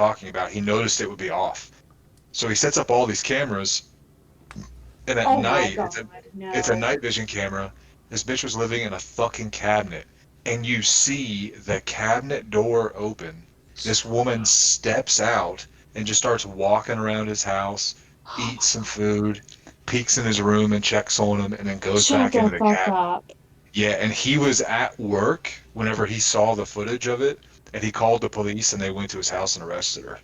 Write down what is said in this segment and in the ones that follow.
talking about. He noticed it would be off. So he sets up all these cameras, and at night, it's a night vision camera. This bitch was living in a fucking cabinet, and you see the cabinet door open. This woman steps out and just starts walking around his house, eats some food, peeks in his room and checks on him, and then goes back into the cabinet. Yeah, and he was at work whenever he saw the footage of it, and he called the police, and they went to his house and arrested her.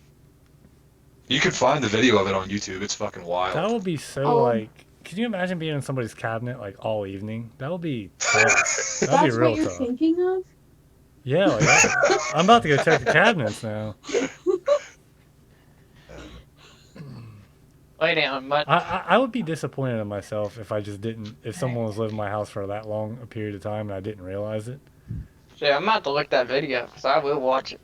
You can find the video of it on YouTube. It's fucking wild. That would be so like. Can you imagine being in somebody's cabinet like all evening? That would be tough. That'd be real That's what you're thinking of? Yeah, like I'm about to go check the cabinets now. Lay down, but I would be disappointed in myself if I just didn't. If someone was living in my house for that long a period of time and I didn't realize it. Yeah, I'm about to look that video because I will watch it.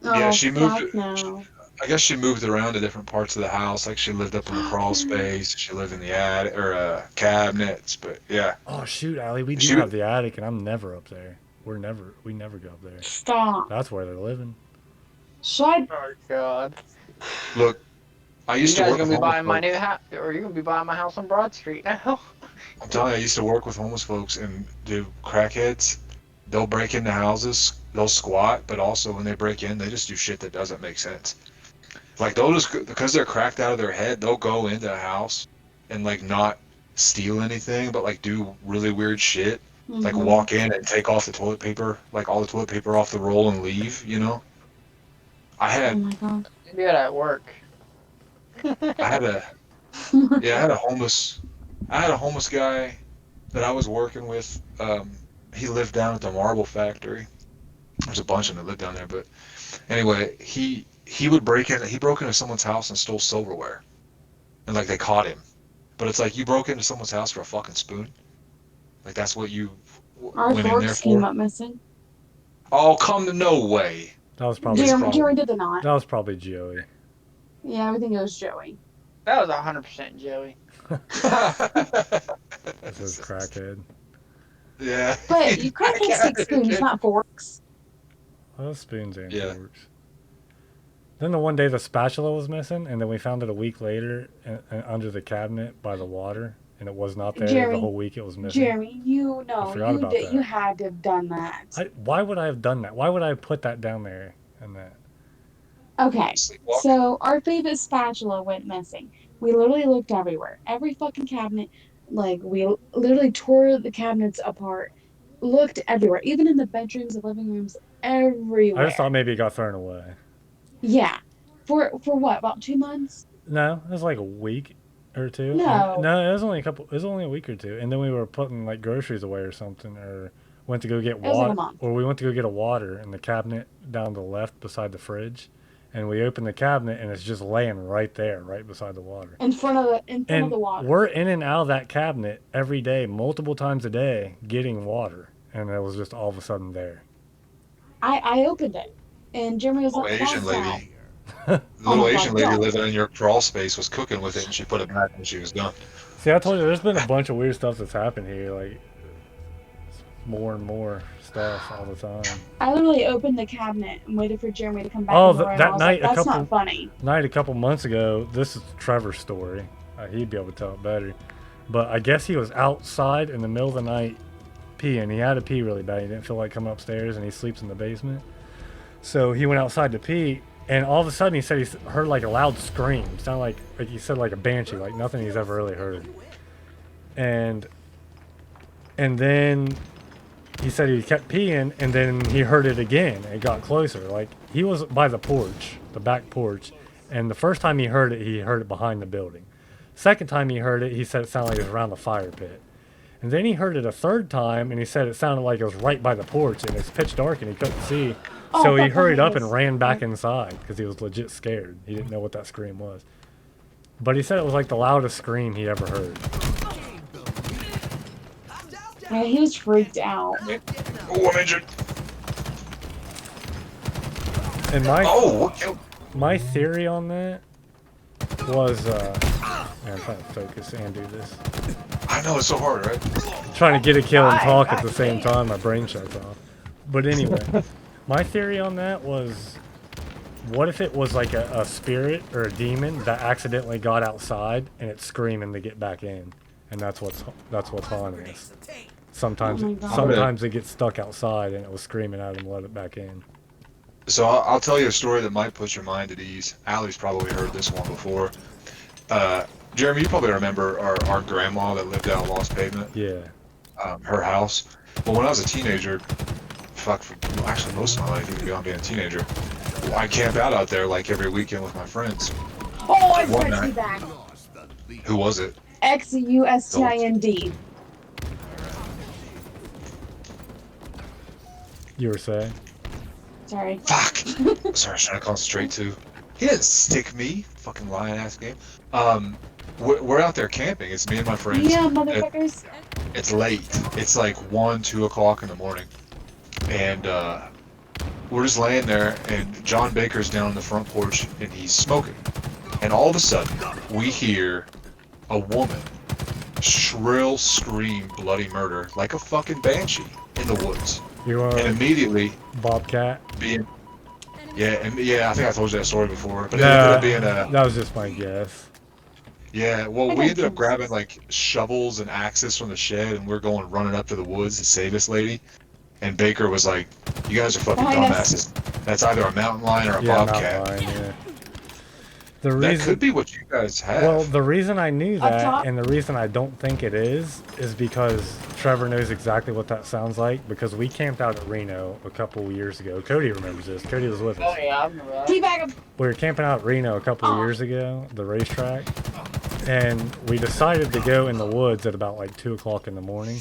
Yeah, she moved. No. I guess she moved around to different parts of the house. Like she lived up in the crawl space. She lived in the attic or cabinets. But yeah. Oh shoot, Allie, we do have the attic, and I'm never up there. We never go up there. Stop. That's where they're living. Shut. Oh God. Look, I used to work. You guys gonna be buying my new house, or you gonna be buying my house on Broad Street now? I'm telling you, I used to work with homeless folks, and dude, crackheads, they'll break into houses, they'll squat, but also when they break in, they just do shit that doesn't make sense. Like they'll just, because they're cracked out of their head, they'll go into a house and like not steal anything, but like do really weird shit. Like walk in and take off the toilet paper, like all the toilet paper off the roll and leave, you know? I had... Oh my God. You do that at work. I had a homeless guy that I was working with. He lived down at the marble factory. There's a bunch of them that live down there, but anyway, he would break into someone's house and stole silverware, and like they caught him. But it's like, you broke into someone's house for a fucking spoon. Like that's what you went in there for. Came up missing. Oh, no way. That was probably Jeremy did not. That was probably Joey. Yeah, I think it was Joey. That was 100% Joey. This is crackhead. Yeah. But you crackheads take spoons, not forks. Well, spoons and forks. Then the one day the spatula was missing, and then we found it a week later under the cabinet by the water, and it was not there. Jeremy, the whole week it was missing. Jeremy, you had to have done that. Why would I have done that? Why would I put that down there and that? Okay, so our favorite spatula went missing. We literally looked everywhere. Every fucking cabinet. Like, we literally tore the cabinets apart. Looked everywhere. Even in the bedrooms, the living rooms, everywhere. I just thought maybe it got thrown away. Yeah. For what, about 2 months? No, it was like a week or two. No. No, it was only a week or two. And then we were putting like groceries away or something, or went to go get water. Or we went to go get a water in the cabinet down to the left beside the fridge. And we open the cabinet, and it's just laying right there, right beside the water. In front of the water. We're in and out of that cabinet every day, multiple times a day, getting water. And it was just all of a sudden there. I opened it, and Jeremy was like, Asian lady. The little Asian lady living in your crawl space was cooking with it, and she put it back when she was done. See, I told you, there's been a bunch of weird stuff that's happened here. Like, more and more stuff all the time. I literally opened the cabinet and waited for Jeremy to come back. Oh, that night, like, that's not funny. A couple months ago, this is Trevor's story. He'd be able to tell it better. But I guess he was outside in the middle of the night peeing. He had to pee really bad. He didn't feel like coming upstairs, and he sleeps in the basement. So he went outside to pee, and all of a sudden he said he heard like a loud scream. It sounded like he said like a banshee, like nothing he's ever really heard. And then he said he kept peeing, and then he heard it again. It got closer. Like, he was by the porch, the back porch, and the first time he heard it behind the building. Second time he heard it, he said it sounded like it was around the fire pit. And then he heard it a third time, and he said it sounded like it was right by the porch, and it's pitch dark, and he couldn't see. So he hurried up and ran back inside, because he was legit scared. He didn't know what that scream was. But he said it was like the loudest scream he ever heard. Yeah, he was freaked out. Oh, I'm injured. And my theory on that was, man, I'm trying to focus and do this. I know, it's so hard, right? Trying to get a kill and talk at the same time, my brain shuts off. But anyway, my theory on that was what if it was like a spirit or a demon that accidentally got outside and it's screaming to get back in, and that's what's haunting us. Sometimes Oh my God. sometimes it gets stuck outside and it was screaming at him to let it back in. So I'll tell you a story that might put your mind at ease. Allie's probably heard this one before. Jeremy, you probably remember our grandma that lived out on Lost Pavement. Yeah. Her house. Well, when I was a teenager, actually most of my life, even beyond being a teenager, I camped out there like every weekend with my friends. Oh, I One text you night. back. Who was it? XUSTIND. You were saying? Sorry. Fuck! Sorry, I was trying to concentrate too. He didn't stick me. Fucking lying ass game. We're out there camping. It's me and my friends. Yeah, motherfuckers. It's late. It's like 1, 2 o'clock in the morning. And we're just laying there, and John Baker's down on the front porch, and he's smoking. And all of a sudden, we hear a woman shrill scream bloody murder like a fucking banshee in the woods. You And are immediately Bobcat? being... Yeah, I think I told you that story before. But it ended up being a... that was just my guess. Yeah, well, I we got ended up you. grabbing like shovels and axes from the shed, and we're going running up to the woods to save this lady. And Baker was like, "You guys are fucking Behind us. dumbasses. That's either a mountain lion or a Yeah, bobcat." not mine, yeah. The That reason could be what you guys have. Well, the reason I knew Up that, top? and the reason I don't think it is because Trevor knows exactly what that sounds like, because we camped out at Reno a couple years ago. Cody remembers this. Cody was with Oh us. yeah, I remember that. Teabag him. We were camping out at Reno a couple Aw. years ago, the racetrack, and we decided to go in the woods at about like 2 o'clock in the morning.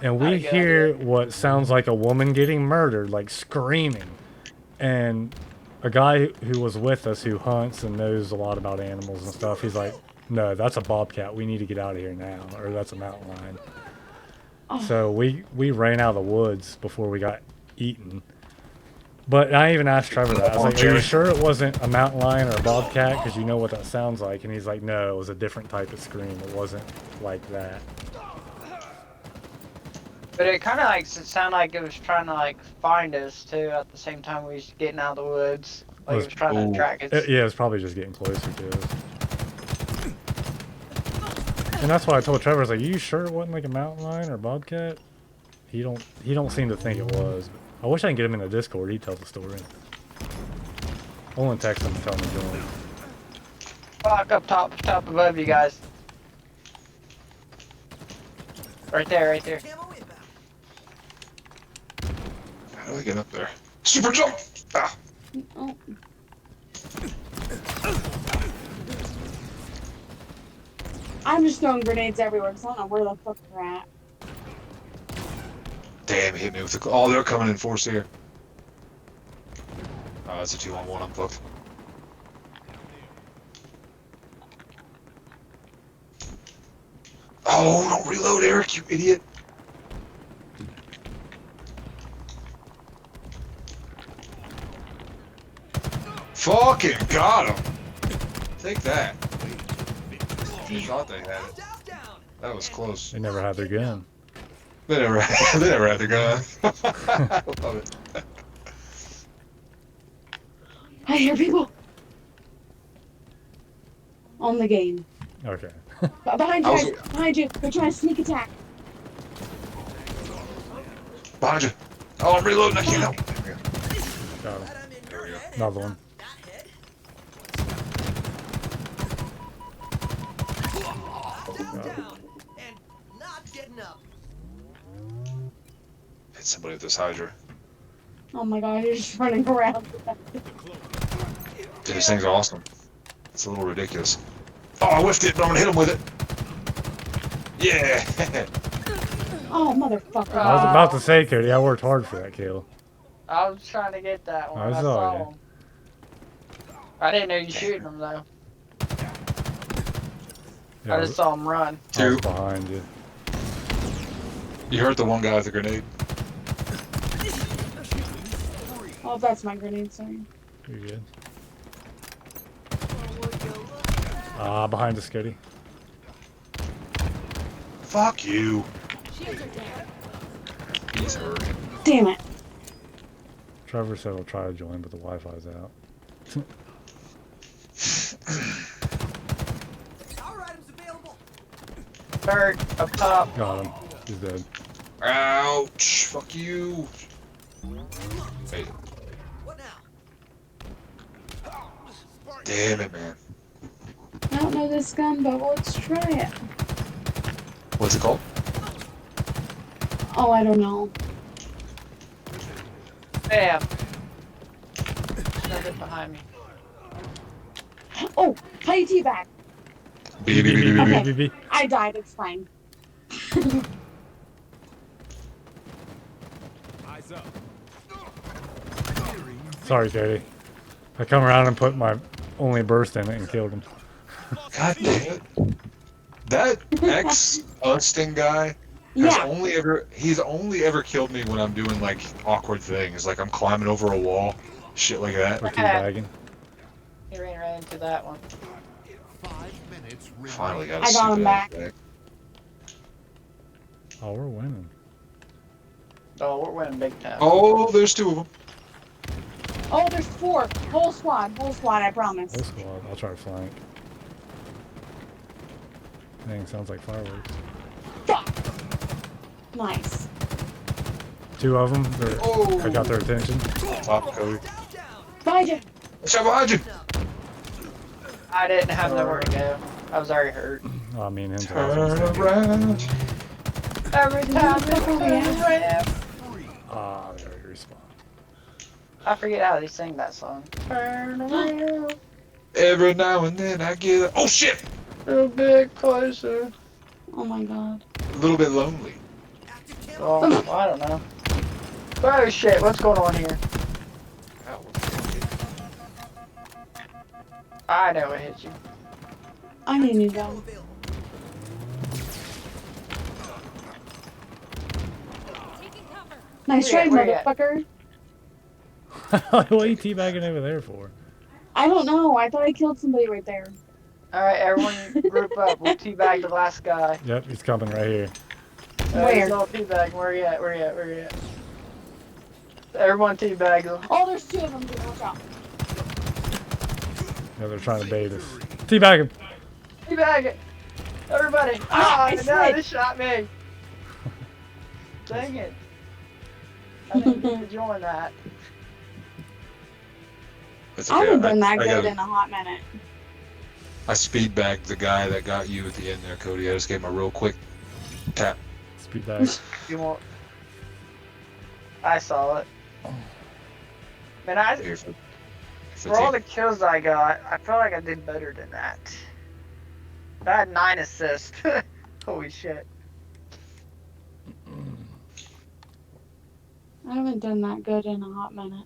And we Alright, good hear what sounds like a woman getting murdered, like screaming. And a guy who was with us who hunts and knows a lot about animals and stuff, he's like, "No, that's a bobcat. We need to get out of here now." Or that's a mountain lion. Oh. So we ran out of the woods before we got eaten. But I even asked Trevor that. I was like, "Are you sure it wasn't a mountain lion or a bobcat? Because you know what that sounds like." And he's like, "No, it was a different type of scream. It wasn't like that." But it kind of like sounded like it was trying to like find us too. At the same time, we was getting out of the woods. Like it was trying Ooh. to track us. Yeah, it's probably just getting closer to us. And that's why I told Trevor, I was like, "You sure it wasn't like a mountain lion or a bobcat?" He don't seem to think it was. But I wish I could get him in the Discord. He tells the story. I want to text him and tell him to join. Fuck, up top above you guys. Right there, right there. How do I get up there? Super jump! Ah. Oh. I'm just throwing grenades everywhere because I don't know where the fuck they're at. Damn, he hit me with the... Oh, they're coming in force here. Oh, it's a 2-on-1. I'm fucked. Oh, don't reload, Eric, you idiot. Fucking got him. Take that. You thought they had it. That was close. They never had their gun. They never had their gun. I love it. I hear people. On the game. Okay. Behind you I was- guys. Behind you. They're trying to sneak attack. Behind you. Oh, I'm reloading. I can't help. There we go. Got him. There we go. Another one. Hit somebody with this Hydra. Oh my god, you're just running around. Dude, this thing's awesome. It's a little ridiculous. Oh, I whiffed it, but I'm gonna hit him with it. Yeah. Oh, motherfucker. I was about to say, Cody, I worked hard for that kill. I was trying to get that one. I I saw saw you. him. I didn't know you shooting him though. Yeah, I just saw him run. I was Two. behind you. You hurt the one guy with the grenade. Oh, that's my grenade, sorry. You're good. Ah, behind us, Cody. Fuck you. He's hurt. Damn it. Trevor said he'll try to join, but the Wi-Fi's out. Bird, up top. Got him. He's dead. Ouch! Fuck you! Hey. Damn it, man. I don't know this gun, but let's try it. What's it called? Oh, I don't know. Bam. Nothing behind me. Oh, play teabag. Beep, beep, beep, beep, beep. Okay. BB. I died. It's fine. Sorry, Katie. I come around and put my only burst in it and killed him. God damn it. That ex-Usting guy Yeah. he's only ever killed me when I'm doing like awkward things, like I'm climbing over a wall, shit like that. Or teabagging. He ran right into that one. Finally got a I got him stupid back. ass Oh, we're winning. Oh, we're winning big time. Oh, there's two of them. Oh, there's 4. Whole squad, I promise. Whole squad. I'll try to flank. Dang, sounds like fireworks. Fuck. Nice. 2 of them. Oh. I got their attention. Top Cody. Bye, Jeff. Shut behind you. I didn't have nowhere to go. I was already hurt. Oh, me and him. Turn around. Every time they turn around. Ah, there you respawn. I forget how they sing that song. Turn around. Every now and then I get a, oh shit, A bit closer. Oh my god. a little bit lonely. Oh, well, I don't know. Oh shit, what's going on here? I know it hit you. I need a new gun. Nice try, Where you at? motherfucker. What are you teabagging over there for? I don't know. I thought I killed somebody right there. Alright, everyone group up. We'll teabag the last guy. Yep, he's coming right here. Where? He's all teabag. Where you at? Where you at? Where you at? Everyone teabag them. Oh, there's 2 of them. Dude, watch out. Yeah, they're trying to bait us. Teabag him! Teabag it! Everybody! Ah, I no, slid. this shot me! Dang it. I didn't get to join that. It's I okay. haven't done that I good got- in a hot minute. I speed bagged the guy that got you at the end there, Cody. I just gave him a real quick tap. Speed bag. You want... I saw it. Man, Here for for all the kills I got, I feel like I did better than that. I had 9 assists. Holy shit. I haven't done that good in a hot minute.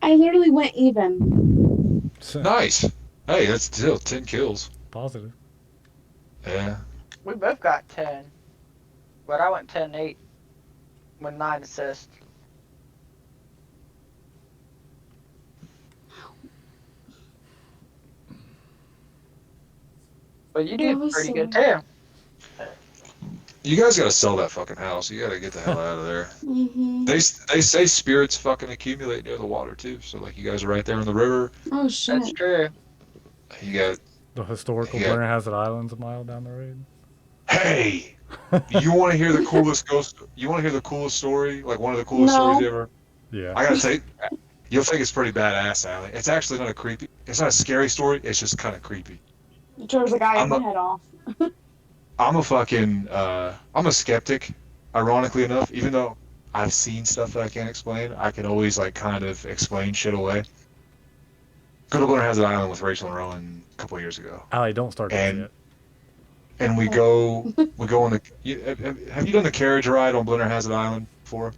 I literally went even. Nice. Hey, that's still 10 kills. Positive. Yeah. We both got 10. But I went 10-8 with 9 assists. But you That did was pretty so- good too. You guys gotta sell that fucking house. You gotta get the hell out of there. Mm-hmm. They say spirits fucking accumulate near the water too. So like you guys are right there in the river. Oh That's shit. true. You got The historical Yeah. Blenner Hazard Island's a mile down the road. hey. You want to hear the coolest ghost? You want to hear the coolest story? Like one of the coolest No. stories ever? Yeah. I gotta tell you, you'll think it's pretty badass, Allie. It's actually not a creepy. It's not a scary story. It's just kind of creepy. It tears the guy I'm the a- head off. I'm a fucking. I'm a skeptic. Ironically enough, even though I've seen stuff that I can't explain, I can always like kind of explain shit away. Go to Blenner Hazard Island with Rachel and Rowan a couple years ago, Allie, don't start that And- shit. and we go on the. Have you done the carriage ride on Blenner Hazard Island before?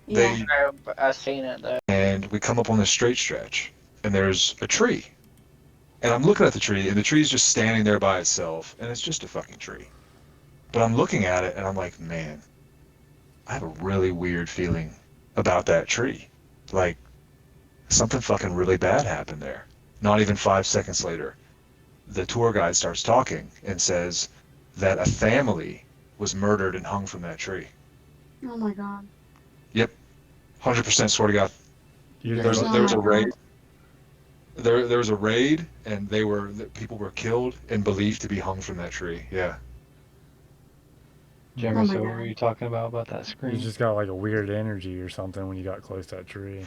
Yeah. No, but I've seen it though. And we come up on this straight stretch, and there's a tree. And I'm looking at the tree, and the tree's just standing there by itself, and it's just a fucking tree. But I'm looking at it, and I'm like, man, I have a really weird feeling about that tree. Like, something fucking really bad happened there. Not even 5 seconds later, the tour guide starts talking and says that a family was murdered and hung from that tree. Oh my god. 100% swear to God. You There was didn't, a raid. There was a raid, and people were killed and believed to be hung from that tree. Yeah. Jimmy, Oh my so what God. were you talking about that You screen? just got like a weird energy or something when you got close to that tree.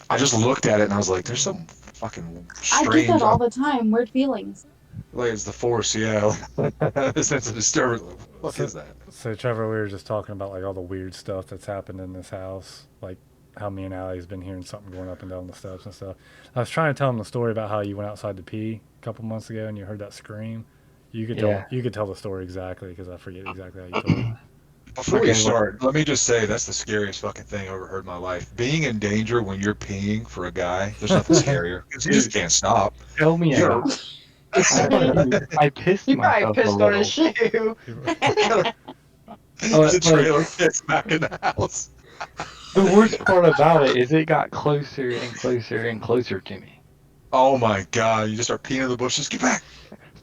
I just looked at it and I was like, "There's some fucking I get strange." that all the time. Weird feelings. Like it's the force, yeah. A sense of disturbance. What the fuck So, is that? so Trevor, we were just talking about like all the weird stuff that's happened in this house, like how me and Allie's been hearing something going up and down the steps and stuff. I was trying to tell him the story about how you went outside to pee a couple months ago and you heard that scream. Yeah. You could tell the story exactly because I forget exactly how you told it. Before Okay, you well- start, let me just say that's the scariest fucking thing I ever heard in my life. Being in danger when you're peeing for a guy, there's nothing scarier because you just can't stop. Tell me You about gotta- it. I pissed He probably myself pissed a on little. his shoe. Oh, the like- trailer gets back in the house. The worst part about it is it got closer and closer and closer to me. Oh my god! You just start peeing in the bushes. Get back!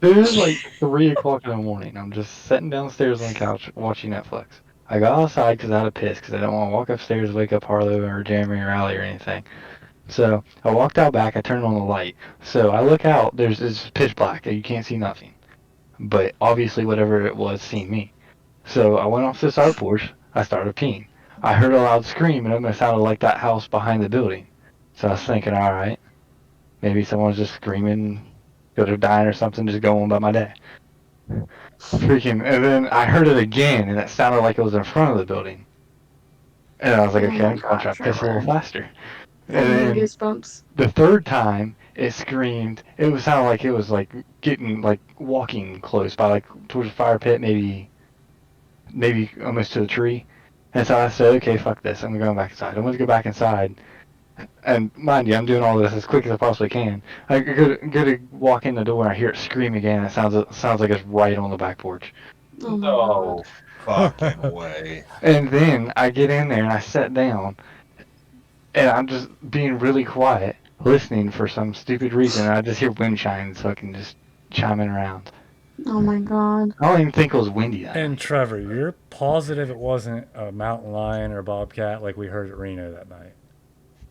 It was like 3 o'clock in the morning. I'm just sitting downstairs on the couch watching Netflix. I got outside because I had a piss because I didn't want to walk upstairs, wake up Harlow or Jeremy or Allie or anything. So I walked out back. I turned on the light. So I look out. It's pitch black. You can't see nothing. But obviously, whatever it was, seen me. So I went off this art porch. I started peeing. I heard a loud scream, and it sounded like that house behind the building. So I was thinking, all right, maybe someone's just screaming, go to dying or something, just go on about my day. Freaking, and then I heard it again, and it sounded like it was in front of the building. And I was like, Oh okay, my I'm gonna try God, to piss a little Trevor. faster. And Having then goosebumps. the third time, it screamed. It was sounded like it was like getting like walking close by like towards the fire pit, maybe almost to the tree. And so I said, okay, fuck this. I'm going back inside. I'm going to go back inside. And mind you, I'm doing all this as quick as I possibly can. I go to walk in the door and I hear it scream again. It sounds like it's right on the back porch. Oh my God. fucking way. And then I get in there and I sit down. And I'm just being really quiet, listening for some stupid reason. And I just hear wind chimes fucking just chiming around. Oh my God. I don't even think it was windy that And night. Trevor, you're positive it wasn't a mountain lion or a bobcat like we heard at Reno that night.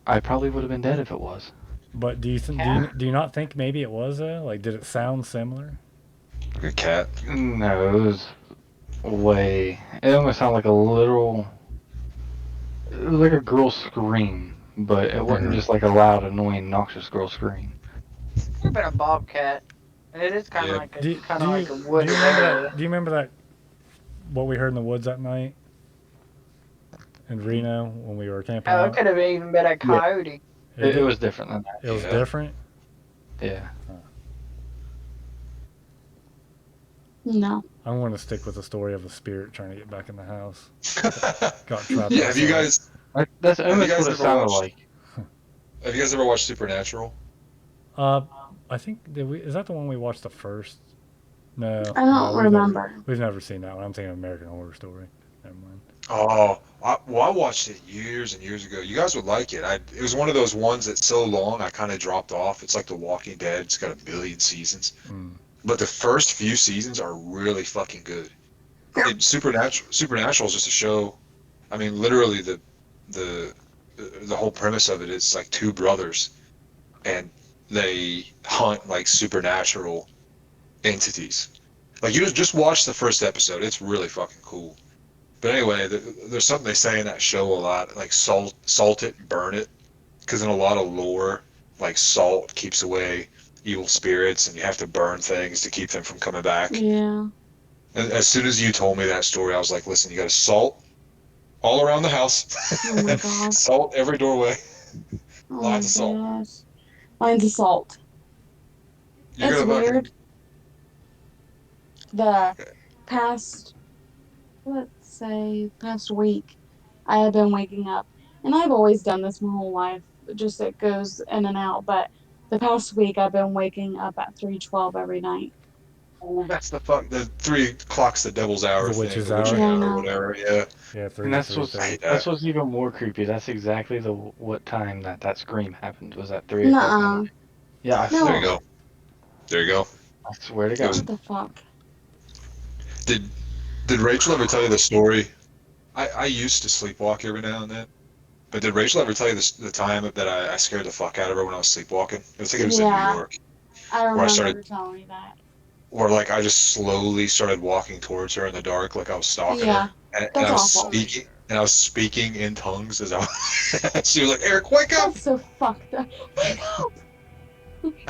I probably would have been dead if it was. But do you not think maybe it was though? Like, did it sound similar? Like a cat. No, it was way. It almost sounded like a literal. It was like a girl scream, but it wasn't just like a loud, annoying, noxious girl scream. Could have been a bobcat. And it is kind of Yeah. like Do, a kind do of you, like a do wood you remember area. that? Do you remember that? What we heard in the woods that night in Reno when we were camping Oh, out? it could have even been a coyote. It was different than that. It was Yeah. different. Yeah. No. I'm going to stick with the story of a spirit trying to get back in the house. Got trapped. Yeah, have you outside. guys That's you almost guys what it ever sounded watched- like. watched Supernatural? I think is that the one we watched the first? No, I don't remember. We've never seen that one. I'm thinking of American Horror Story. Never mind. Oh, I watched it years and years ago. You guys would like it. It was one of those ones that's so long I kind of dropped off. It's like The Walking Dead. It's got 1,000,000 seasons, but the first few seasons are really fucking good. Supernatural is just a show. I mean, literally the whole premise of it is like two brothers, and they hunt like supernatural entities. Like you just watch the first episode. It's really fucking cool. But anyway, there's something they say in that show a lot, like salt it, burn it, because in a lot of lore, like salt keeps away evil spirits, and you have to burn things to keep them from coming back. Yeah. And as soon as you told me that story, I was like, listen, you got to salt all around the house, Oh my God. salt every doorway. Oh my Lines of salt. gosh. Lines of salt. You're It's gonna fucking- weird. The past, let's say, past week, I have been waking up, and I've always done this my whole life. Just it goes in and out. But the past week, I've been waking up at 3:12 every night. Oh, that's the 3 o'clock's the devil's hour The thing, witch's the witching hour. hour Yeah, I or know. whatever. Yeah. Yeah, 3 And that's what's to 3:30. that's what's even more creepy. That's exactly what time that scream happened. Was at 3 o'clock. in the Nuh-uh. night. Yeah, I No. There you go. There you go. I swear to It God. was- What the fuck? Did Rachel ever tell you the story? I used to sleepwalk every now and then, But did Rachel ever tell you the time that I scared the fuck out of her when I was sleepwalking? I think it was in New Yeah. York. I Where I remember started- her telling me that. Where like I just slowly started walking towards her in the dark, like I was stalking Yeah, her, and that's I was awful. speaking in tongues as I was. She was like, "Eric, wake up!" That's so fucked up. Wake up!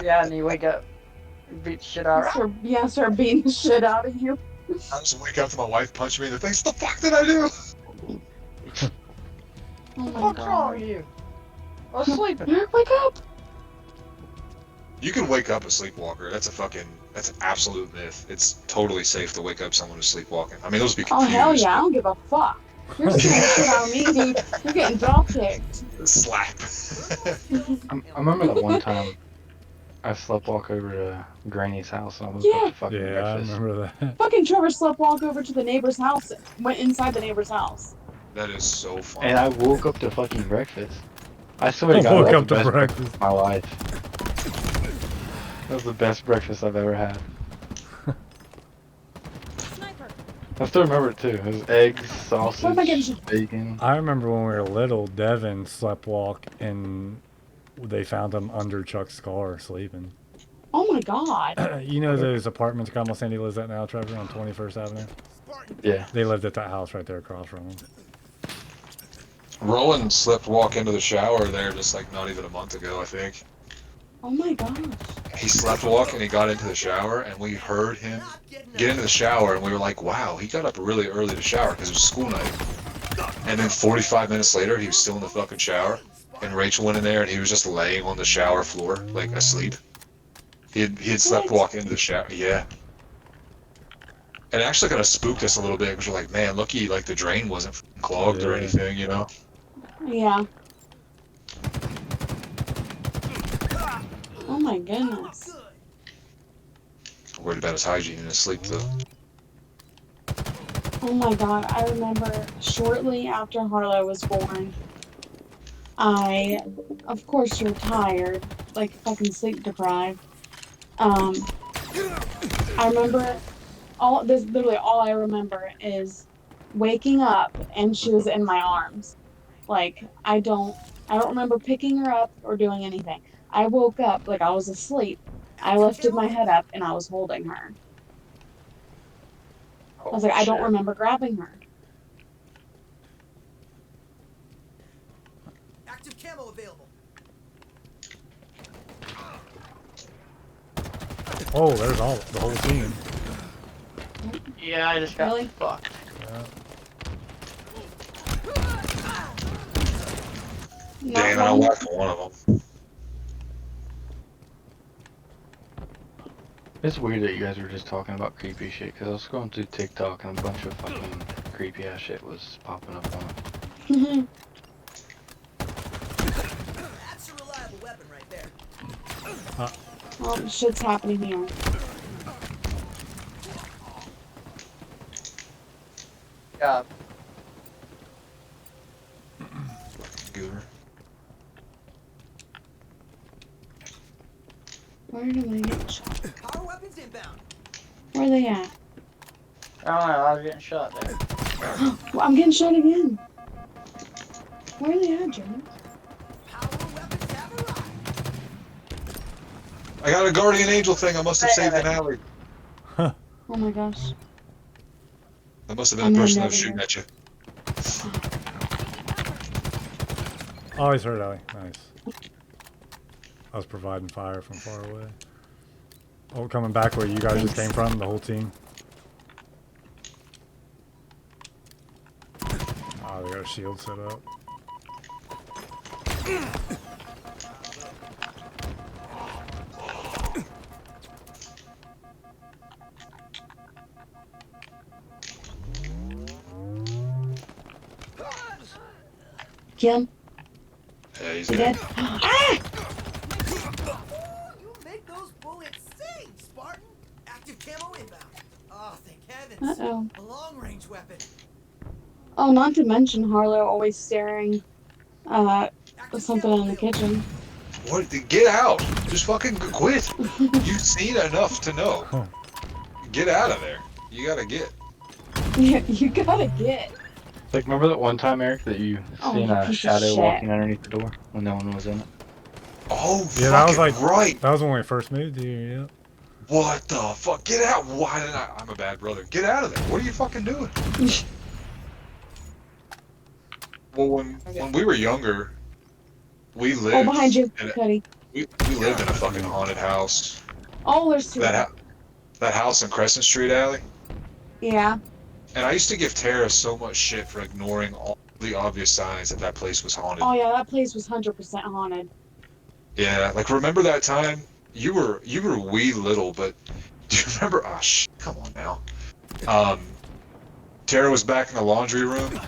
Yeah, and you wake up, beat the shit out. Start beating the shit out of you. I just wake up to my wife punching me in the face. What the fuck did I do? Oh my What's wrong with god. you? I was sleeping. Eric, wake up! You can wake up a sleepwalker. That's an absolute myth. It's totally safe to wake up someone who's sleepwalking. I mean, those would be Oh confused. hell yeah, I don't give a fuck. You're scaring the shit out of me, dude. You're getting drop kicked. Slap. I remember that one time I sleptwalk over to Granny's house and I woke Yeah. up to fucking Yeah, I breakfast. remember that. Fucking Trevor slept walk over to the neighbor's house, went inside the neighbor's house. That is so funny. And I woke up to fucking breakfast. I swear to God, Woke that was up the to best breakfast breakfast. of my life. That was the best breakfast I've ever had. I still remember it too. It was eggs, Oh my goodness. sausage, bacon. I remember when we were little, Devin sleptwalk and they found him under Chuck's car sleeping. Oh my god. You know those apartments Carmel Sandy lives at now, Trevor, on 21st Avenue? Yeah. They lived at that house right there across from him. Rowan slept into the shower there just like not even a month ago, I think. Oh my gosh. He slept and he got into the shower and we heard him get into the shower and we were like, wow, he got up really early to shower because it was school night. And then 45 minutes later, he was still in the fucking shower and Rachel went in there and he was just laying on the shower floor, like asleep. He had slept into the shower, yeah. And it actually kind of spooked us a little bit because we're like, man, lucky like the drain wasn't fucking clogged or Yeah. anything, you know? Yeah. Oh my goodness. Worried about his hygiene in his sleep though. Oh my god, I remember shortly after Harlow was born, I, of course you're tired, like fucking sleep deprived. I remember literally all I remember is waking up and she was in my arms. Like, I don't remember picking her up or doing anything. I woke up like I was asleep. I lifted my head up and I was holding her. I was like, I don't remember grabbing her. Active camo available. Oh, there's the whole team. Yeah, I just got Really? fucked. Not Damn, I one. whacked one of them. It's weird that you guys were just talking about creepy shit because I was scrolling through TikTok and a bunch of fucking creepy ass shit was popping up on it. That's a reliable weapon right there. Well, shit's happening here. Yeah, Goober. Where did I get shot? Power weapons inbound. Where are they at? I don't know, I was getting shot there. Well, I'm getting shot again. Where are they at, Jeremy? Power weapons have arrived. I got a guardian angel thing. I must have saved an alley. Oh my gosh. That must have been I'm the in person that was another shooting at you. Oh, he's hurt, Ellie. Nice. I was providing fire from far away. Oh, coming back where you guys just came from, the whole team. Oh, they got a shield set up. Kim, Yeah, he's you dead. dead? Ah! You make those bullets sing, Spartan. Active camo inbound. Oh, thank heavens. Uh-oh. A long-range weapon. Oh, not to mention Harlow always staring at Active something camo in the available. kitchen. What? Get out! Just fucking quit. You've seen enough to know. Huh. Get out of there. You gotta get. Yeah, you gotta get. Like, remember that one time, Eric, that you Oh, seen you a piece of shadow shit. walking underneath the door when no one was in it? Oh, Yeah, that was fucking like right. that was when we first moved here. Yeah. What the fuck? Get out! Why did I? I'm a bad brother. Get out of there! What are you fucking doing? Well, when we were younger, we lived. Oh, behind you, in a, Cuddy. we lived in a fucking haunted house. Oh, there's two. That house in Crescent Street Alley. Yeah. And I used to give Tara so much shit for ignoring all the obvious signs that place was haunted. Oh yeah, that place was 100% haunted. Yeah, like remember that time? You were wee little, but do you remember? Oh come on now. Tara was back in the laundry room,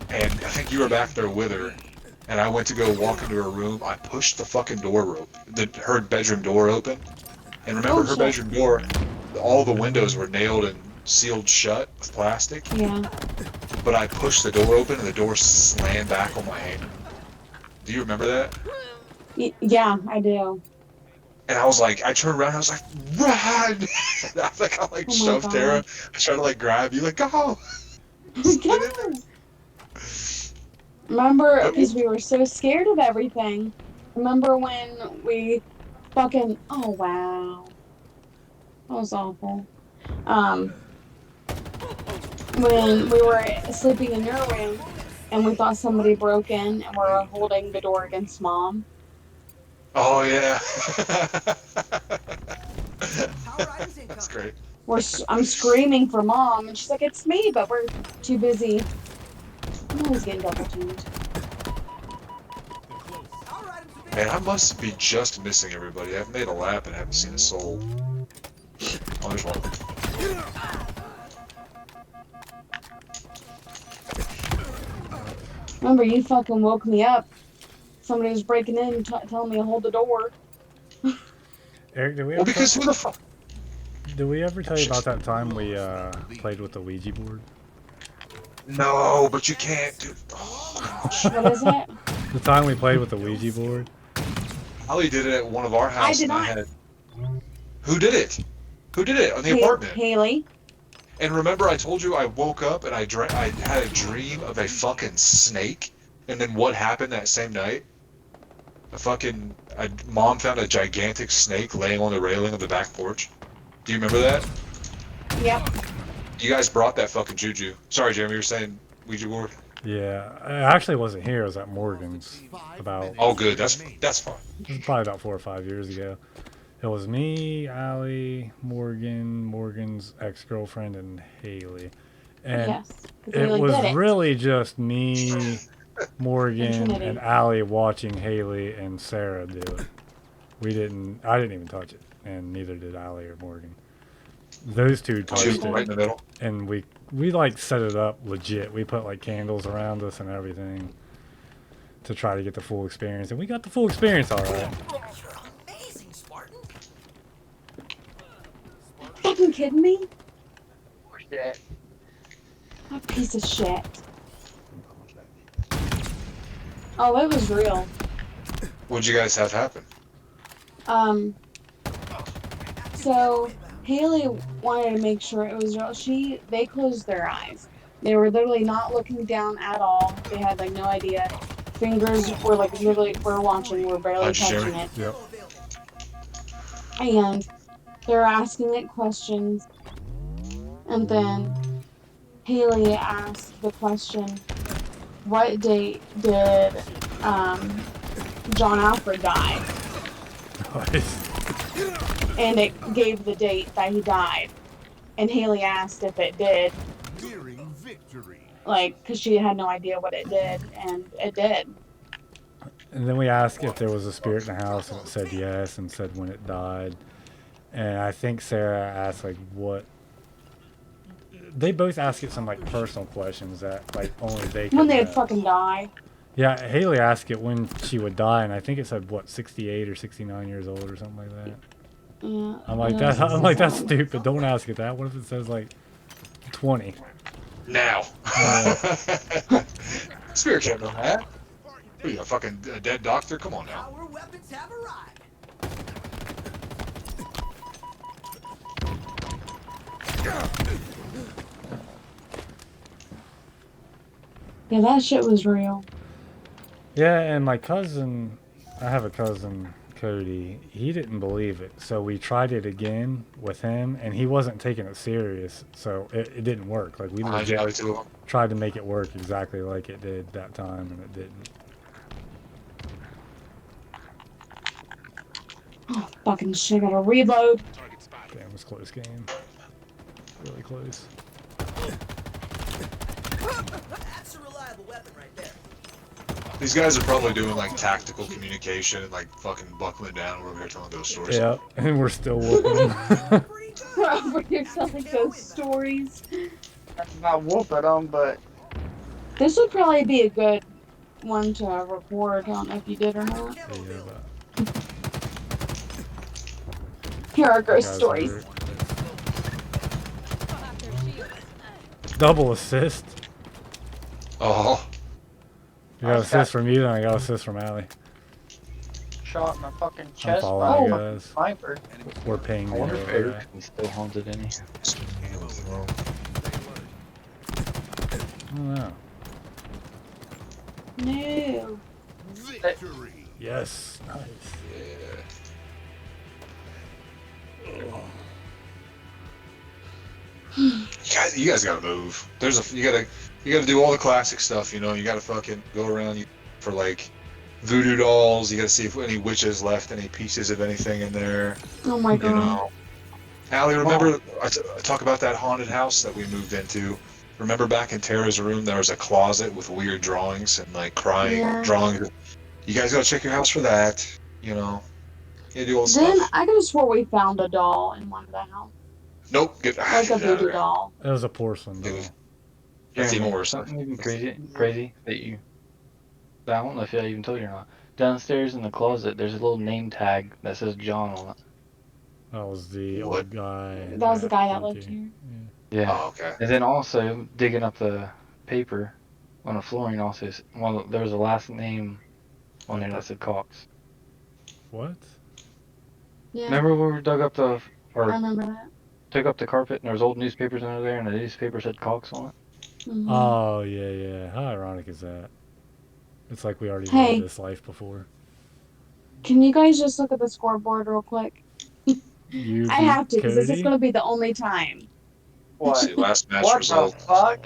and I think you were back there with her. And I went to go walk into her room. I pushed the fucking door her bedroom door open. And remember her bedroom door? All the windows were nailed and sealed shut with plastic. Yeah. But I pushed the door open and the door slammed back on my hand. Do you remember that? Yeah, I do. And I was like, I turned around and I was like, run! And I think I like shoved Tara. I tried to like grab you, like, go! Remember, because we were so scared of everything. Remember when we fucking, oh wow. That was awful. When we were sleeping in your room and we thought somebody broke in and we were holding the door against Mom. Oh yeah. That's great. I'm screaming for Mom and she's like, it's me, but we're too busy. I'm always getting double teamed. Man, I must be just missing everybody. I've made a lap and haven't seen a soul. Oh, there's one. Remember, you fucking woke me up. Somebody was breaking in and telling me to hold the door. Eric, did we Well, ever because who the fuck? did we ever tell you about that time we played with the Ouija board? No, but you can't do. Oh, What is it? The time we played with the Ouija board? Ali did it at one of our houses. I did not. Who did it? Who did it on the apartment? Haley. And remember, I told you I woke up and I had a dream of a fucking snake. And then what happened that same night? Mom found a gigantic snake laying on the railing of the back porch. Do you remember that? Yep. You guys brought that fucking juju. Sorry, Jeremy, you were saying Ouija board? Yeah, I actually wasn't here. I was at Morgan's about. Oh, good. That's fine. It was probably about 4 or 5 years ago. It was me, Allie, Morgan's ex-girlfriend, and Haley. And Yes. it was really just me, Morgan, and Allie watching Haley and Sarah do it. I didn't even touch it, and neither did Allie or Morgan. Those two touched it, Right in the middle. and we like set it up legit. We put like candles around us and everything to try to get the full experience, and we got the full experience all right. You're amazing, Spartan. Fucking kidding me? Shit. That piece of shit. Oh, it was real. What'd you guys have happen? So Haley wanted to make sure it was real. They closed their eyes. They were literally not looking down at all. They had like no idea. Fingers were like literally, we're watching, we're barely touching it. Yep. And they're asking it questions. And then Haley asked the question, what date did John Alfred die? And it gave the date that he died. And Haley asked if it did. Like, because she had no idea what it did, and it did. And then we asked if there was a spirit in the house, and it said yes, and said when it died. And I think Sarah asked like what. They both asked it some like personal questions that like only they could. When they'd fucking die. Yeah, Haley asked it when she would die, and I think it said what 68 or 69 years old or something like that. Yeah. I'm like that's stupid. Don't ask it that. What if it says like 20? Now. Spirit can't know that. What are you, a fucking dead doctor? Come on now. Our weapons have arrived. Yeah, that shit was real. Yeah, and my cousin, I have a cousin, Cody. He didn't believe it, so we tried it again with him, and he wasn't taking it serious, so it didn't work. Like we Behind you, legit Allie, two of them. tried to make it work exactly like it did that time, and it didn't. Oh, fucking shit, I gotta reload. Damn, it was a close game. Really close. That's a reliable weapon right there. These guys are probably doing like tactical communication and like fucking buckling down. We're over here telling those stories. Yeah, and we're still whooping them. Pretty good. We're over here telling those stories. That's about whooping them, but This would probably be a good one to record. I don't know if you did or not. Yeah, Camoville. but Here are ghost guys stories. are- Double assist. Oh, You got I assist from you, and I got assist from Allie. shot in the fucking I'm chest by following a you fucking guys. sniper. We're paying I me wonder if over Eric there. is still haunted any. I don't know. No. Victory. Yes. Nice. you guys gotta move. You gotta do all the classic stuff. You know, you gotta fucking go around for like voodoo dolls. You gotta see if any witches left any pieces of anything in there. Oh my You god. know, Allie, remember I talk about that haunted house that we moved into? Remember back in Tara's room, there was a closet with weird drawings and like crying Yeah. drawings. You guys gotta check your house for that. You know, you do all the Then stuff. I could have swore we found a doll in one of the house. Nope, get Like a out of voodoo there. doll. It was a porcelain doll. That's even Jeremy, worse. Something even crazy that I don't know if I even told you or not. Downstairs in the closet, there's a little name tag that says John on it. That was the What? old guy. That was the guy that lived here. Yeah. Oh, okay. And then also digging up the paper on the flooring, also there was a last name on there that said Cox. What? Yeah, Remember when we dug up I or remember that. took up the carpet and there was old newspapers under there and the newspaper said Cox on it? Mhm. Oh, yeah. How ironic is that? It's like we already Hey. lived this life before. Can you guys just look at the scoreboard real quick? You I have to, because this is Cody? going to be the only time. Let's see, What? last match What the result. fuck?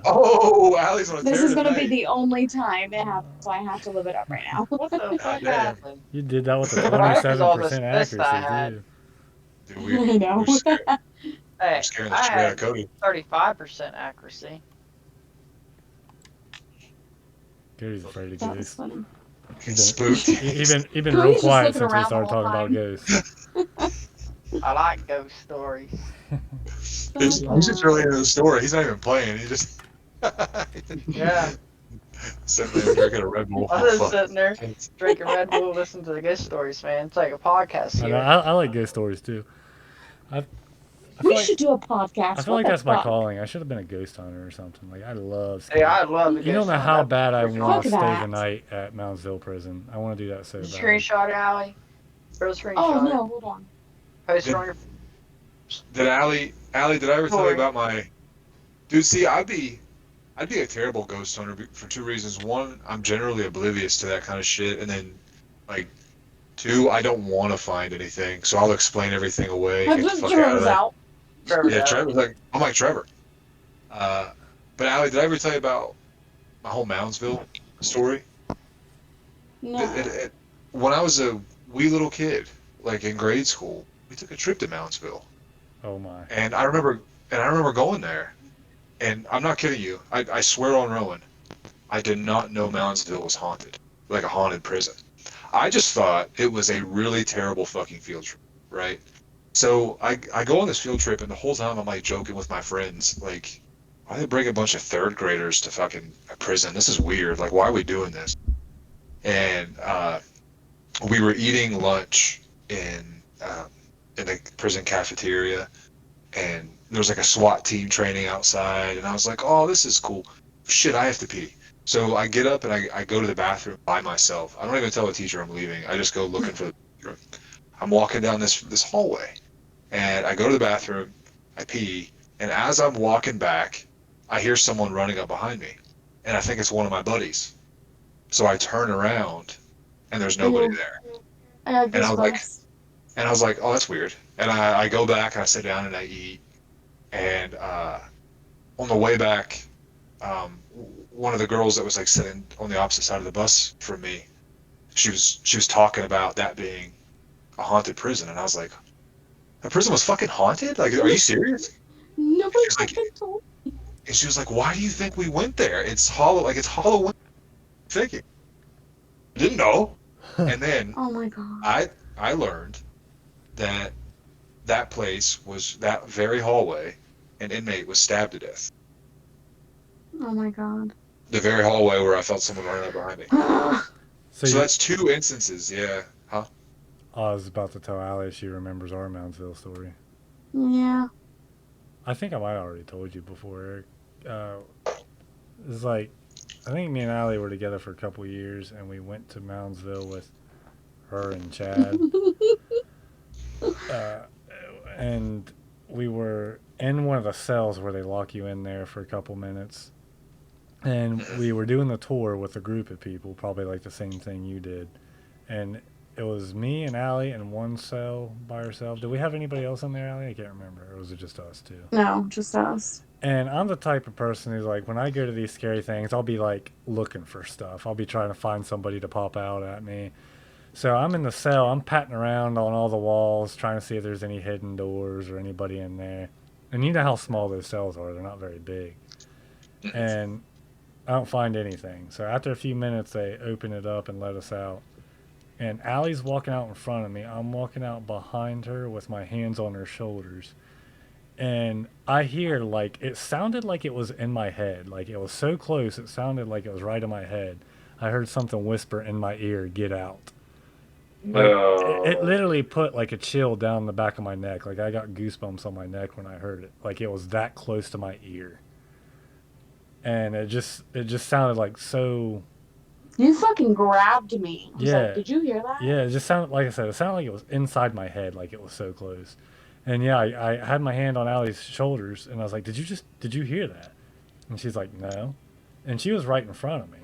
Oh, Allie's on a This tear is going to be tonight. the only time it happens, so I have to live it up right now. What the fuck damn. happened? You did that with a Look at all this 27% mist I had. accuracy, too. Dude, we, I know. we're scared, Hey, we're scaring the I shit out of had Cody. 35% accuracy. Cody's afraid of That was ghosts. funny. He's spooked. He been Cody's real just quiet looking since we around started the whole talking about time. ghosts. I like ghost stories. He's just really into the story. He's not even playing. He just Yeah. sitting there drinking a Red Bull. I Oh, was fuck. sitting there drinking Red Bull, listening to the ghost stories, man. It's like a podcast I, know, here. I like ghost stories, too. I feel We like, should do a podcast. I feel What like the that's my fuck? calling. I should have been a ghost hunter or something. Like, I love Hey, I love the You don't ghost know story. how bad I Freaking want to Fuck stay that. the night at Moundsville Prison. I want to do that so Did you bad. screenshot it, Allie? Throw a screenshot. Oh, it. no, hold on. Post it on your. Did Allie, did I ever tell you Sorry. about my... Dude, see, I'd be a terrible ghost hunter for two reasons. One, I'm generally oblivious to that kind of shit. And then, like, two, I don't want to find anything. So I'll explain everything away. Get the fuck out of Trevor's there. out. Trevor, Yeah, Trevor's like, I'm like Trevor. But Allie, did I ever tell you about my whole Moundsville story? No. When I was a wee little kid, like in grade school, we took a trip to Moundsville, Oh, my. and I remember going there, and I'm not kidding you. I swear on Rowan, I did not know Moundsville was haunted, like a haunted prison. I just thought it was a really terrible fucking field trip, right? So I go on this field trip, and the whole time I'm like joking with my friends, like, why they bring a bunch of third graders to fucking a prison? This is weird. Like, why are we doing this? And we were eating lunch in the prison cafeteria, and there was like a SWAT team training outside, and I was like, oh, this is cool. Shit, I have to pee. So I get up and I go to the bathroom by myself. I don't even tell the teacher I'm leaving. I just go looking for the bathroom. I'm walking down this hallway, and I go to the bathroom, I pee, and as I'm walking back, I hear someone running up behind me. and I think it's one of my buddies. So I turn around, and there's nobody Ew. there. I got And I was like, goosebumps. oh, that's weird. And I go back and I sit down and I eat. And on the way back, one of the girls that was like sitting on the opposite side of the bus from me, she was talking about that being a haunted prison, and I was like, the prison was fucking haunted? Like, are you serious? Nobody She's like, fucking told. and she was like, why do you think we went there? It's hollow, like it's Halloween. Thinking, didn't know. And then Oh my god. I learned that that place was that very hallway, an inmate was stabbed to death. Oh my god. The very hallway where I felt someone running up behind me. So, So you, that's 2 instances, yeah. Huh? I was about to tell Allie she remembers our Moundsville story. Yeah. I think I might have already told you before, Eric. It's like, I think me and Allie were together for a couple years, and we went to Moundsville with her and Chad. uh, and we were in one of the cells where they lock you in there for a couple minutes. And we were doing the tour with a group of people, probably like the same thing you did. And it was me and Allie in one cell by herself. Did we have anybody else in there, Allie? I can't remember. Or was it just us two? No, just us. And I'm the type of person who's like, when I go to these scary things, I'll be like looking for stuff. I'll be trying to find somebody to pop out at me. So I'm in the cell, I'm patting around on all the walls, trying to see if there's any hidden doors or anybody in there. And you know how small those cells are, they're not very big. And I don't find anything. So after a few minutes, they open it up and let us out. And Allie's walking out in front of me. I'm walking out behind her with my hands on her shoulders. And I hear, like, it sounded like it was in my head. Like, it was so close, it sounded like it was right in my head. I heard something whisper in my ear, "Get out." Like, it literally put, like, a chill down the back of my neck. Like, I got goosebumps on my neck when I heard it. Like, it was that close to my ear. And it just sounded like so. You fucking grabbed me. I was Yeah. like, did you hear that? Yeah, it just sounded, like I said, it sounded like it was inside my head, like it was so close. And yeah, I had my hand on Allie's shoulders, and I was like, did you hear that? And she's like, no. And she was right in front of me.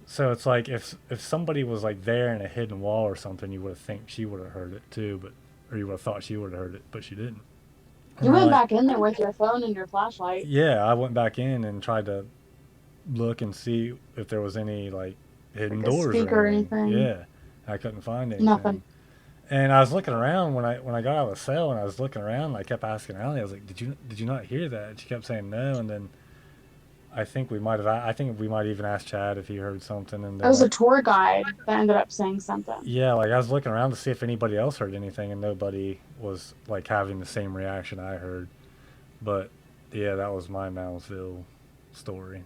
So it's like, if somebody was like there in a hidden wall or something, you would have think she would have heard it too, or you would have thought she would have heard it, but she didn't. And You I'm went like, back in there with your phone and your flashlight. yeah, I went back in and tried to look and see if there was any like hidden Like a doors speaker or anything. Yeah, I couldn't find anything. Nothing. And I was looking around when I got out of the cell, and I was looking around, and I kept asking Allie. I was like, "Did you not hear that?" And she kept saying no. And then I think we might even asked Chad if he heard something. And There was a like, tour guide that ended up saying something. yeah, like I was looking around to see if anybody else heard anything, and nobody was like having the same reaction I heard. But yeah, that was my Moundsville story.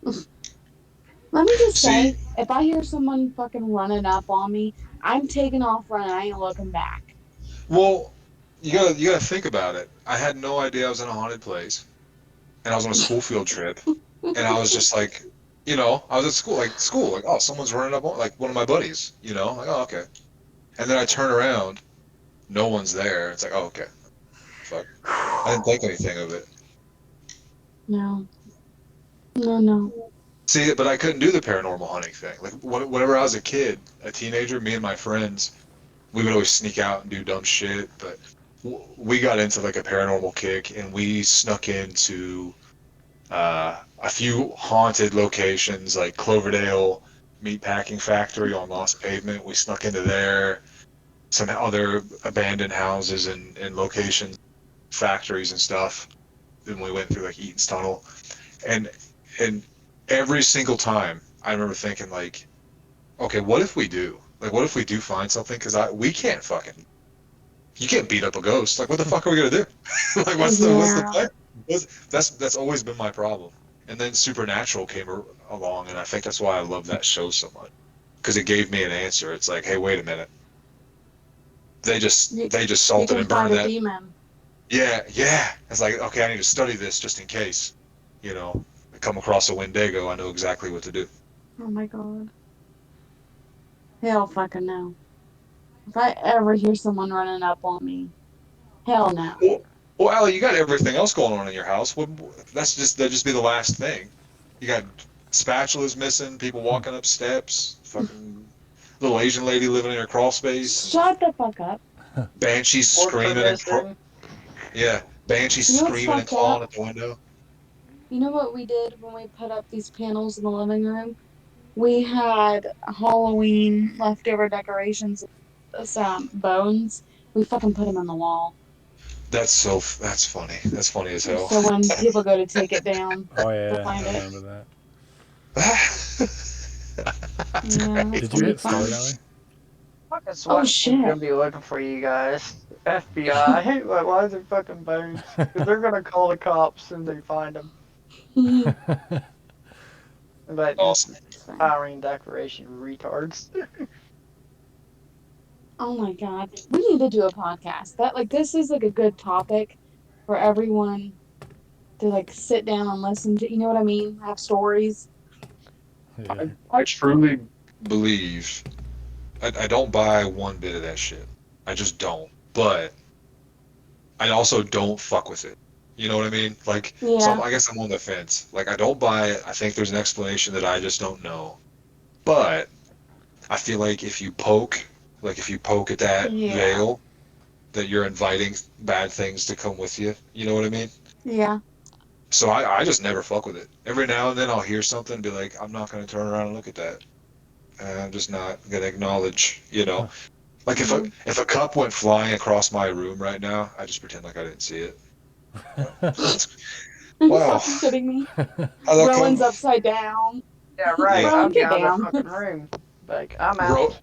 Let me just say, See, if I hear someone fucking running up on me, I'm taking off running. I ain't looking back. well, you gotta think about it. I had no idea I was in a haunted place, and I was on a school field trip, and I was just like, I was at school, like, oh, someone's running up on, like, one of my buddies, like, oh, okay. And then I turn around, no one's there. It's like, oh, okay. Fuck. I didn't think anything of it. No. No. See, but I couldn't do the paranormal hunting thing. Like, whenever I was a kid, a teenager, me and my friends, we would always sneak out and do dumb shit, but we got into, like, a paranormal kick, and we snuck into a few haunted locations, like Cloverdale Meatpacking Factory on Lost Pavement. We snuck into there, some other abandoned houses and locations, factories and stuff. Then we went through, like, Eaton's Tunnel. And every single time, I remember thinking, like, okay, what if we do? Like, what if we do find something? Because we can't fucking... You can't beat up a ghost. Like, what the fuck are we going to do? Like, what's the plan? That's always been my problem. And then Supernatural came along, and I think that's why I love that show so much. Because it gave me an answer. It's like, hey, wait a minute. They just salted and burned that. Demon. Yeah. It's like, okay, I need to study this just in case. I come across a Wendigo, I know exactly what to do. Oh my god. Hell fucking no. If I ever hear someone running up on me, hell no. Well, Allie, you got everything else going on in your house. That'd just be the last thing. You got Spatula's missing. People walking up steps. Fucking little Asian lady living in her crawl space. Shut the fuck up. Banshee Portrait screaming and missing. yeah, Banshee You know what's screaming and fucked clawing up? at the window. You know what we did when we put up these panels in the living room? We had Halloween leftover decorations, some bones. We fucking put them on the wall. That's funny. That's funny as hell. So when people go to take it down, Oh yeah, they'll I find it. remember that. Yeah, Did that's you gonna be hit start, fun. Allie? Fucking SWAT shit. team's gonna be looking for you guys. FBI. Like, why is there fucking bones? 'Cause they're gonna call the cops and they find them. But Awesome. Halloween decoration retards. Oh my god, we need to do a podcast. This is like a good topic for everyone to like sit down and listen to. You know what I mean? Have stories. Yeah. I truly believe I don't buy one bit of that shit. I just don't. But I also don't fuck with it. You know what I mean? Like, so Yeah. I guess I'm on the fence. Like, I don't buy it. I think there's an explanation that I just don't know. But I feel like if you poke at that Yeah. veil, that you're inviting bad things to come with you. You know what I mean? Yeah. So I just never fuck with it. Every now and then I'll hear something and be like, I'm not going to turn around and look at that. I'm just not going to acknowledge, you know. Like if a cup went flying across my room right now, I just pretend like I didn't see it. Are you Wow. fucking kidding me? How'd that Rowan's come? upside down. Yeah, right. Rowan, I'm get down down. the fucking room. Like, I'm out.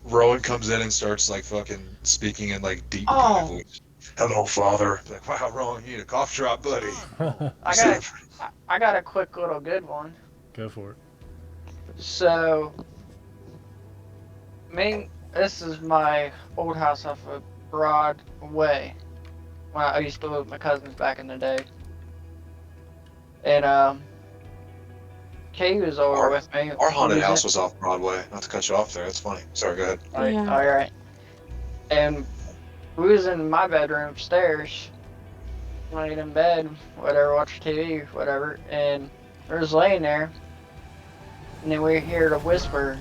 Rowan comes in and starts like fucking speaking in like deep Oh. voice. Hello, father. Like, wow, Rowan, you need a cough drop, buddy. I got a quick little good one. Go for it. So, this is my old house off of Broadway. When I used to live with my cousins back in the day. And, Kay was over with me. Our haunted house was off Broadway. Not to cut you off there. That's funny. Sorry, go ahead. Yeah. Alright. And we was in my bedroom upstairs, laying in bed, whatever, watching TV, whatever, and I was laying there, and then we heard a whisper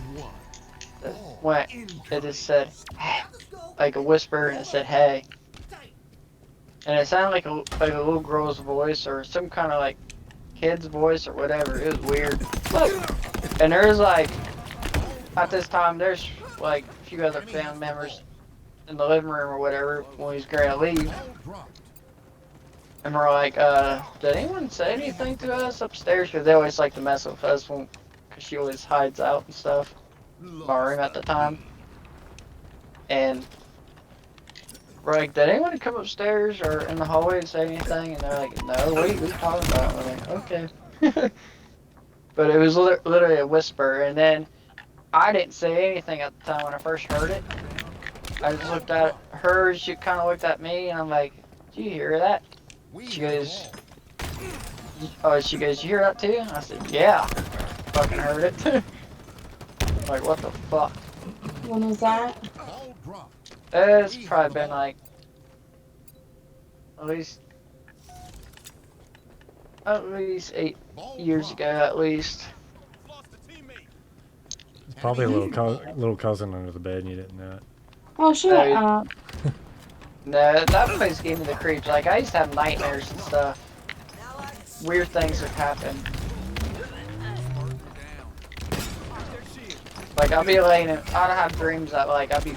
that went, it just said, hey, like a whisper, and it said, hey. And it sounded like a little girl's voice, or some kind of like kid's voice, or whatever. It was weird. And there's like, at this time, there's like a few other family members in the living room or whatever when he's going to leave. And we're like, did anyone say anything to us upstairs? Because they always like to mess with us because she always hides out and stuff in my room at the time. And we're like, did anyone come upstairs or in the hallway and say anything? And they're like, no, what are you talking about? And we're like, okay. But it was literally a whisper. And then I didn't say anything at the time when I first heard it. I just looked at her, she kind of looked at me, and I'm like, do you hear that? She goes, you hear that too? And I said, yeah. Fucking heard it. Like, what the fuck? When was that? It's probably been like, at least 8 years ago, at least. It's probably a little cousin under the bed and you didn't know it. Oh, shut Hey. up. No, that place gave me the creeps. Like, I used to have nightmares and stuff. Weird things would happen. Like, I'd be laying in, I'd have dreams that, like, I'd be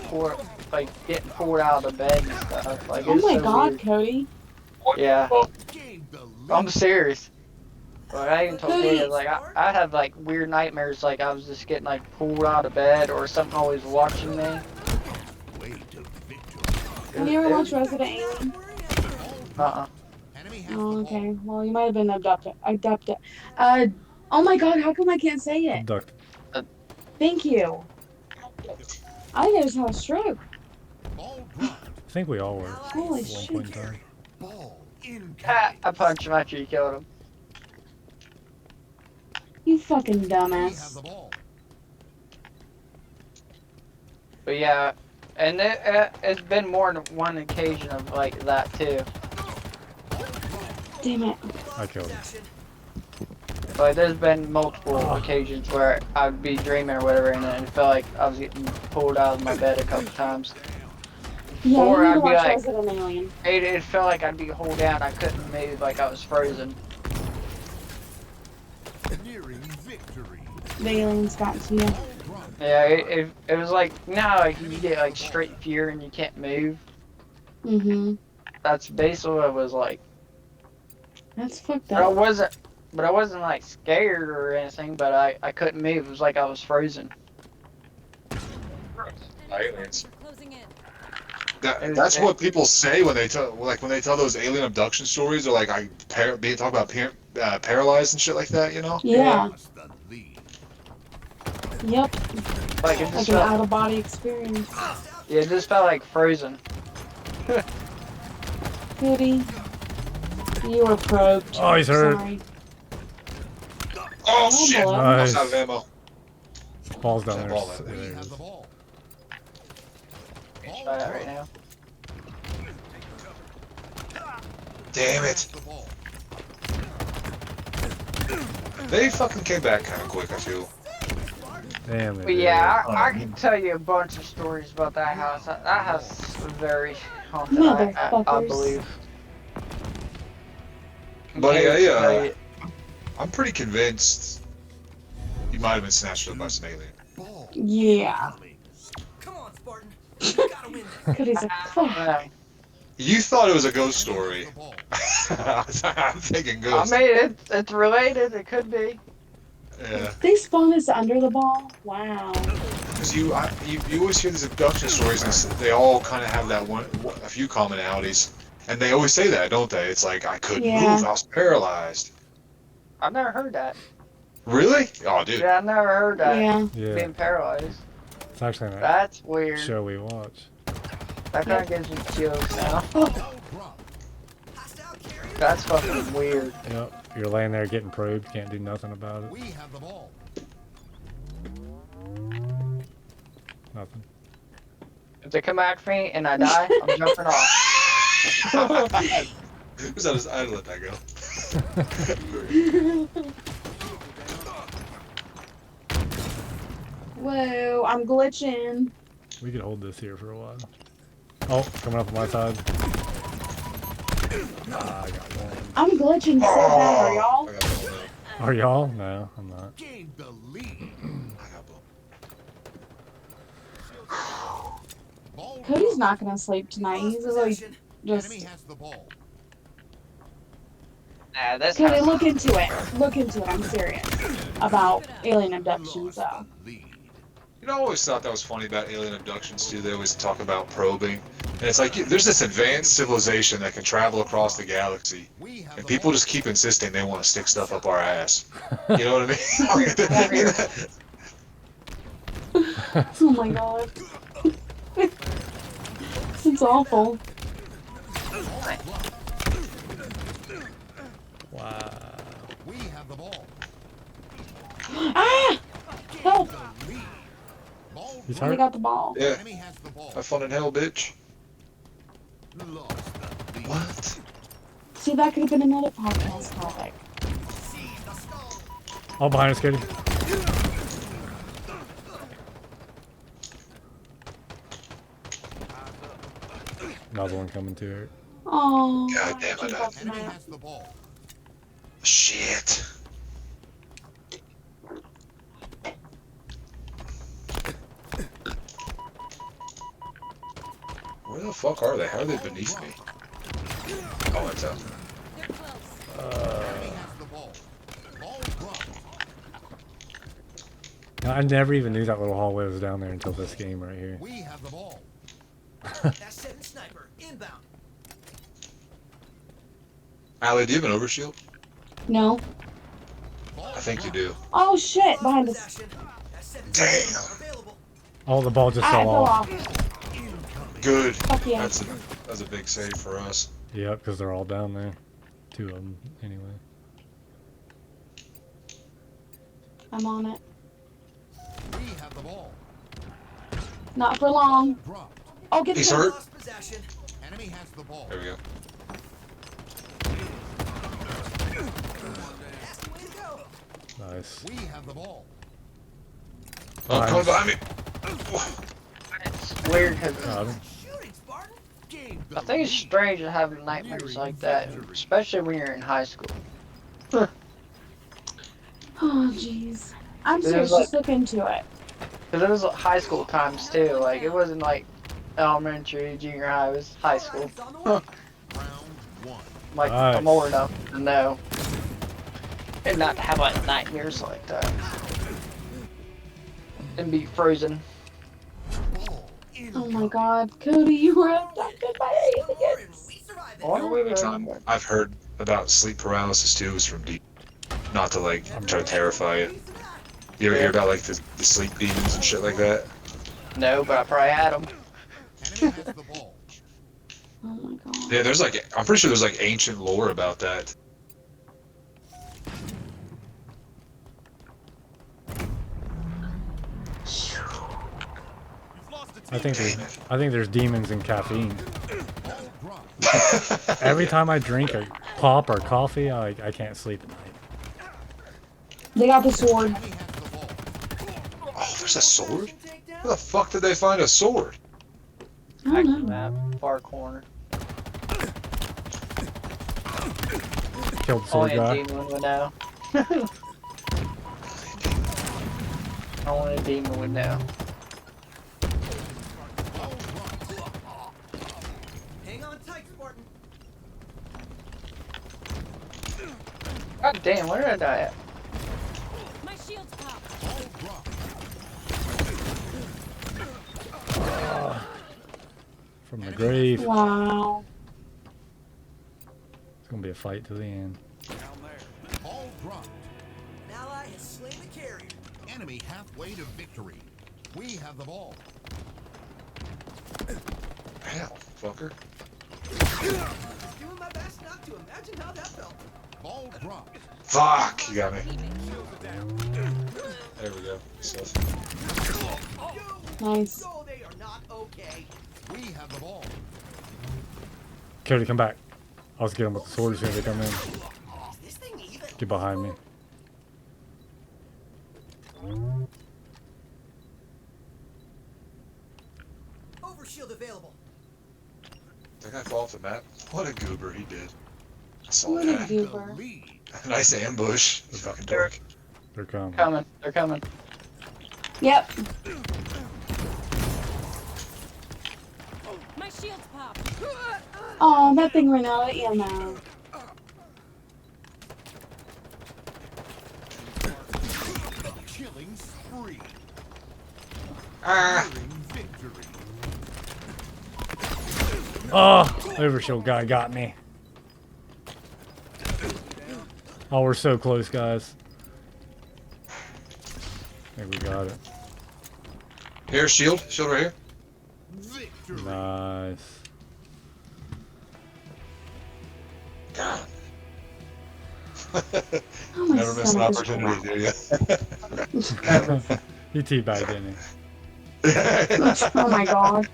getting pulled out of the bed and stuff. Like, Oh it's my so god, weird. Cody. Yeah, I'm serious. Like, I even told kids, like, I'd have, like, weird nightmares, like, I was just getting, like, pulled out of bed or something always watching me. Have you ever watched Resident Alien? Uh-uh. Oh, okay. Well, you might have been abducted. Oh my god, how come I can't say it? Abducted. Thank you. I think I just had a stroke. I think we all were Holy at one shit. point in time. I punched him after you killed him. You fucking dumbass. But yeah, and it's been more than one occasion of, like, that, too. Damn it. I killed him. Like, there's been multiple occasions where I'd be dreaming or whatever, and then it felt like I was getting pulled out of my bed a couple times. Yeah, Or you need I'd to be watch like- Resident Alien. It felt like I'd be holed down. I couldn't move, like I was frozen. Nearing victory. The aliens got to you. Yeah, it was like, now like you get like straight fear and you can't move. Mm-hmm. That's basically what it was like. That's fucked But I up. wasn't like scared or anything, but I couldn't move. It was like I was frozen. Aliens. Closing in. That's what people say when they tell those alien abduction stories, or like talk about paralyzed and shit like that. You know? Yeah. Lost the lead. Yep. Like it just Like an felt, out-of-body experience. yeah, it just felt like frozen. Goody. You were probed. Oh, he's hurt. Sorry. Oh Oh, shit! boy. I Nice. almost out of ammo. Ball's down That there. ball out There there. We it have is. the ball. Try that right now. Damn it! The ball. They fucking came back kind of quick. I feel. Damn it. But yeah, I can tell you a bunch of stories about that house. That house is very haunted, I Motherfuckers. believe. Buddy, I'm pretty convinced you might have been snatched up by some alien. Ball. Yeah. Come on, Spartan. You gotta win this. Goody's like, fuck. You thought it was a ghost story. The ball. I'm thinking I ghost. mean, it's related. It could be. Yeah. They spawn us under the ball? Wow. Because you always hear these abduction stories, and they all kind of have that a few commonalities, and they always say that, don't they? It's like I couldn't Yeah. move, I was paralyzed. I've never heard that. Really? Oh, dude. Yeah, I've never heard that. Yeah. Yeah, Being paralyzed. it's actually that That's weird. show we watch. That kind of gives me chills now. Ball drop. Hostile carrier. That's fucking weird. Yep. You're laying there getting probed, can't do nothing about it. We have the ball. Nothing. If they come after me and I die, I'm jumping off. I'd let that go. Whoa, I'm glitching. We could hold this here for a while. Oh, coming up on my side. Ah, I got one. I'm glitching so bad, are y'all? I got blown up. Are y'all? No, I'm not. Gained the lead. I got blown. Ball Cody's drop. not gonna sleep tonight. Lost He's like, possession. just. Enemy has the ball. Nah, this Cody, house. look into it. Look into it. I'm serious about alien abductions, Lost though. the lead. You know, I always thought that was funny about alien abductions too. They always talk about probing, and it's like there's this advanced civilization that can travel across the galaxy, We have and the people ball. just keep insisting they want to stick stuff up our ass. You know what I mean? Oh my god. It's awful. Wow. We have the ball. Ah! Help! The lead. Ball He's drop. I hurt. got the ball. Yeah. Enemy has the ball. Have fun in hell, bitch. Lost the lead. What? See, that could have been another podcast topic. Seize the stall. All behind us, Katie. Another one coming to her. Oh. God damn it, Enemy has the ball. Shit. Where the fuck are they? How are they beneath me? Oh, it's up. They're close. Enemy has the ball. Ball drop. I never even knew that little hallway was down there until this game right here. We have the ball. That's 7 sniper. Inbound. Allie, do you have an overshield? No. I think you do. Oh shit! Behind us. Possession. That's 7 Damn. sniper available. Oh, the ball just Ah, it fell fell off. off. Good. Fuck yeah. That's a big save for us. Yep, because they're all down there. Two of them, anyway. I'm on it. We have the ball. Not for long. Dropped. Oh, get He's the hurt. Lost possession. Enemy has the ball. There we go. That's the way to go. Nice. We have the ball. Oh, Nice. come behind me. It's weird because Got him. Shooting, Spartan. Game I think it's strange to have nightmares like that, especially when you're in high school. Oh, jeez. I'm It was serious. like- Just look into it. Because it was high school times too. Like it wasn't like elementary, junior high. It was high school. Items on the way. round one. Like Nice. I'm old enough to know, and not to have like nightmares like that, and be frozen. Ball in Oh my god. Cody, you were up that good by One more and aliens. we survive it. What? The only time I've heard about sleep paralysis too is from deep. Not to like try to terrify you. You ever hear about like the sleep demons and shit like that? No, but I probably had them. Enemy has the ball. Oh my god. Yeah, there's like I'm pretty sure there's like ancient lore about that. You've lost a I think Damn there's, it. I think there's demons in caffeine. ball dropped. Every time I drink a pop or coffee, I can't sleep at night. They got the sword. Enemy has the ball. Oh, there's a sword? Takedown. Where the fuck did they find a sword? I Back don't to know. that far corner. Killed the sword Only a guy. demon would know. Only a demon would know. Ball dropped. Hang on tight, Spartan. God damn, where did I die at? My shield's popped. Ball dropped. From the grave. Wow. It's gonna be a fight to the end. Down there. Ball dropped. An ally has slain the carrier. Enemy halfway to victory. We have the ball. Hell, fucker. Just doing my best not to imagine how that felt. Ball dropped. Fuck, you got me. Teammate. There we go. So, Nice. No, they are not okay. We have the ball. Cody, come back. I'll just get him with the sword as soon as they come in. Is this thing even? Get behind me. Overshield available. that guy fall off the map. What a goober he did. I saw What a that. The goober. lead. Nice ambush. You fucking dork. They're coming. Coming. They're coming. Yep. My shield's popped. Oh, that thing ran out of ammo. Killing spree. Ah! Nearing victory. Oh, overshield guy got me. Oh, we're so close, guys. I think we got it. Here, shield. Shield right here. Victory. Nice. God. Oh my Never miss an stomach is opportunity, do you? He teabagged, didn't he? growling. Oh my god.